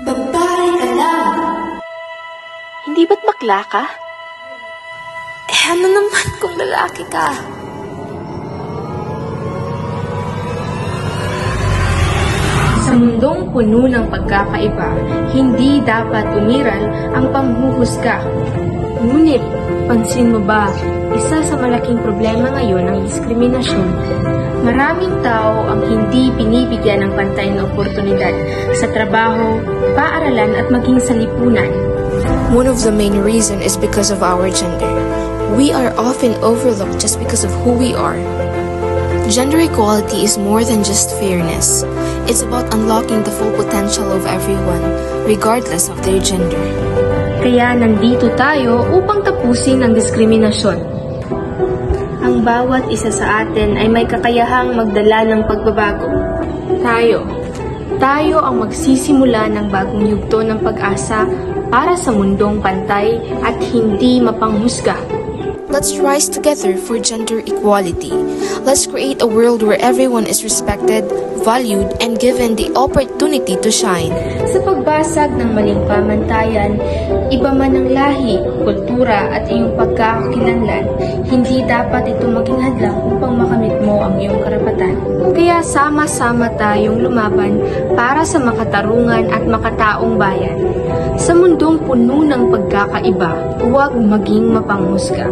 Babae ka lang. Hindi ba't bakla ka? Ano naman kung lalaki ka? Sa mundong puno ng pagkakaiba, hindi dapat tumiral ang pamhuhusga. Ngunit, pansin mo ba, isa sa malaking problema ngayon ang diskriminasyon. Maraming tao ang hindi binibigyan ng pantay na oportunidad sa trabaho, paaralan at maging sa lipunan. One of the main reasons is because of our gender. We are often overlooked just because of who we are. Gender equality is more than just fairness. It's about unlocking the full potential of everyone, regardless of their gender. Kaya nandito tayo upang tapusin ang diskriminasyon. Ang bawat isa sa atin ay may kakayahang magdala ng pagbabago. Tayo ang magsisimula ng bagong yugto ng pag-asa para sa mundong pantay at hindi mapanghusga. Let's rise together for gender equality. Let's create a world where everyone is respected, valued, and given the opportunity to shine. Sa pagbasag ng maling pamantayan, iba man ang lahi, kultura at iyong pagkakakilanlan, hindi dapat ito maging hadlang upang makamit mo ang iyong karapatan. Kaya sama-sama tayong lumaban para sa makatarungan at makataong bayan. Sa mundong puno ng pagkakaiba, huwag maging mapanghusga.